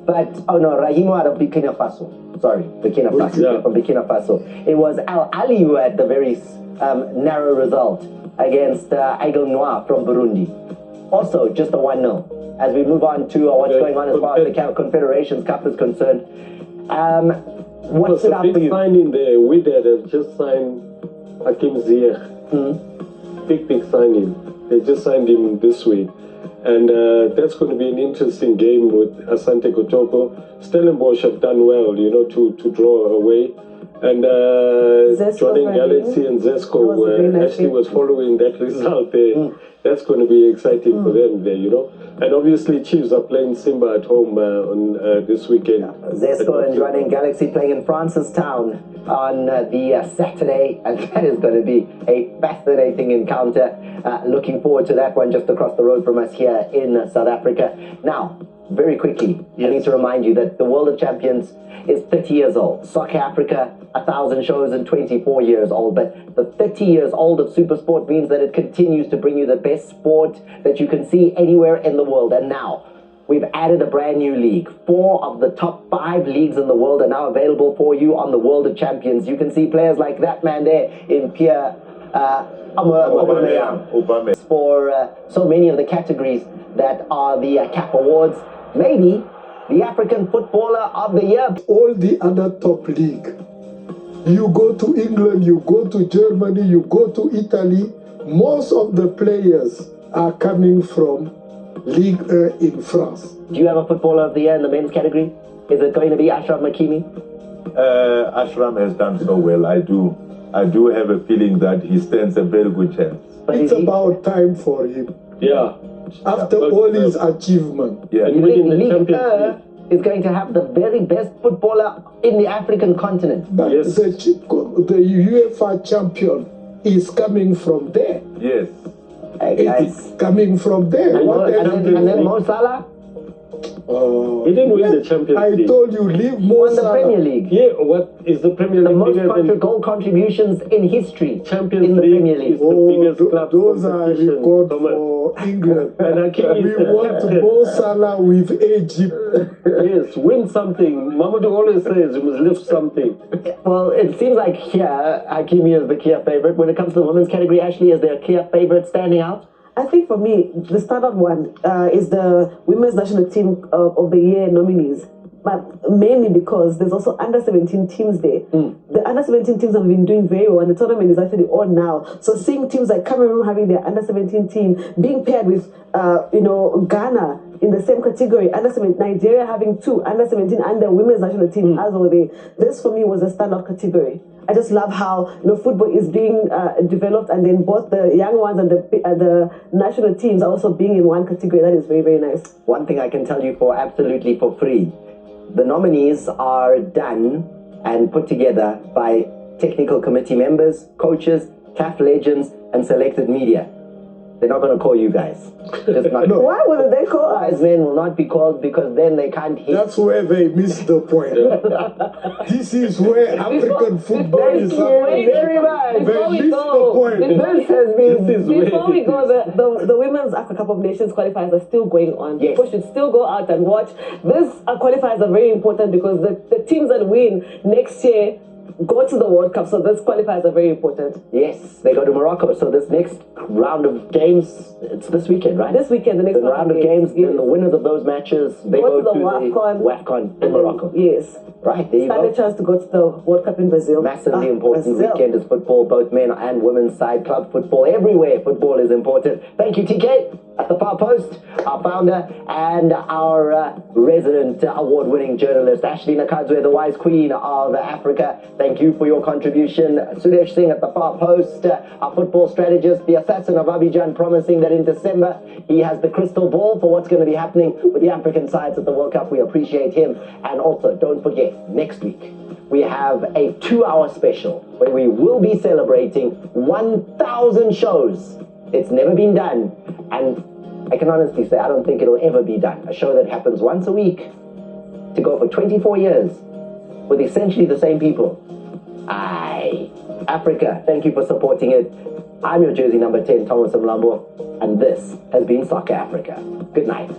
But, Rahimo out of Burkina Faso. Sorry, Burkina Faso. From Burkina Faso. It was Al Ali who had the very narrow result against Aigle Noir from Burundi. Also, just a 1-0. As we move on to what's going on as far as the Confederations Cup is concerned. What stood out for you?
Big signing there. We have just signed Hakim Ziyech. Big signing. They just signed him this week. And that's going to be an interesting game with Asante Kotoko. Stellenbosch have done well, to draw away. And joining Galaxy and Zesco, Ashley was following that result there. That's going to be exciting for them there, And obviously Chiefs are playing Simba at home on this weekend.
Zesco and joining Galaxy playing in Francistown on the Saturday, and that is going to be a fascinating encounter. Looking forward to that one just across the road from us here in South Africa. Now, very quickly, I need to remind you that the World of Champions is 30 years old. Soccer Africa, 1,000 shows and 24 years old. But the 30 years old of Supersport means that it continues to bring you the best sport that you can see anywhere in the world. And now, we've added a brand new league. 4 of the top 5 leagues in the world are now available for you on the World of Champions. You can see players like that man there in Pierre
Aubameyang.
for so many of the categories that are the CAF Awards. Maybe the African Footballer of the Year.
All the other top league. You go to England, you go to Germany, you go to Italy. Most of the players are coming from Ligue 1 in France.
Do you have a Footballer of the Year in the men's category? Is it going to be Ashraf Hakimi?
Ashram has done so well. I do have a feeling that he stands a very good chance.
But
It's
is he-
about time for him.
Yeah.
After all his achievement.
Yeah.
And
You think
winning the
Ligue
Champions
1
League.
is going to have the very best footballer in the African continent?
But
Yes.
the UEFA champion is coming from there.
Yes.
Hey,
It
guys.
is coming from there.
And,
What else do you
then
think?
Mo Salah
He didn't win the Champions
I
League.
told you, leave Mo
won the
Salah.
Premier League.
Yeah, what is the Premier
The
League
most
bigger than
goal contributions in history
Champions
in the
League
Premier
is
League.
the
Oh,
biggest club
those are
competition,
record
Thomas.
for England.
And Hakimi
We
is the
want
captain.
Mo Salah with Egypt.
Yes, win something. Mamadou always says you must lift something.
Well, it seems like here, Hakimi is the clear favorite. When it comes to the women's category, Ashley, is there a clear favorite standing out?
I think for me, the standout one is the Women's National Team of the Year nominees. But mainly because there's also under 17 teams there. The under 17 teams have been doing very well, and the tournament is actually on now. So seeing teams like Cameroon having their under 17 team being paired with, Ghana in the same category, under 17, Nigeria having 2 under 17 and the women's national team as well. This for me was a standout category. I just love how football is being developed, and then both the young ones and the national teams are also being in one category. That is very, very nice.
One thing I can tell you for absolutely for free, the nominees are done and put together by technical committee members, coaches, CAF legends, and selected media. They're not going to call you guys. Just not.
No.
Why wouldn't they call
Wise
us?
men will not be called because then they can't hit.
That's where they missed the point. This is where African football
Thank
is
you
happening.
very much.
Before we
missed
go,
the point.
This has been.
Before we go, the Women's Africa Cup of Nations qualifiers are still going on.
Yes.
People should still go out and watch. These qualifiers are very important because the teams that win next year go to the World Cup. So these qualifiers are very important.
Yes, they go to Morocco. So this next round of games, it's this weekend, right?
This weekend, the next
The round of games, then the winners of those matches, they
Go
go
to the
to
WAFCON.
the WAFCON in Morocco.
Yes.
Right, there you
Stand
go.
a chance to go to the World Cup in Brazil.
Massively important
Brazil.
weekend is football, both men and women's side, club football, everywhere football is important. Thank you, TK, at the Far Post, our founder, and our resident award-winning journalist, Ashley Nakadzwe, the wise queen of Africa. Thank you for your contribution. Sudesh Singh at the Far Post, our football strategist, the assassin of Abidjan, promising that in December he has the crystal ball for what's going to be happening with the African sides at the World Cup. We appreciate him. And also, don't forget, next week, we have a 2-hour special where we will be celebrating 1,000 shows. It's never been done. And I can honestly say, I don't think it'll ever be done. A show that happens once a week to go for 24 years with essentially the same people. Aye. Africa, thank you for supporting it. I'm your jersey number 10, Thomas Mlambo, and this has been Soccer Africa. Good night.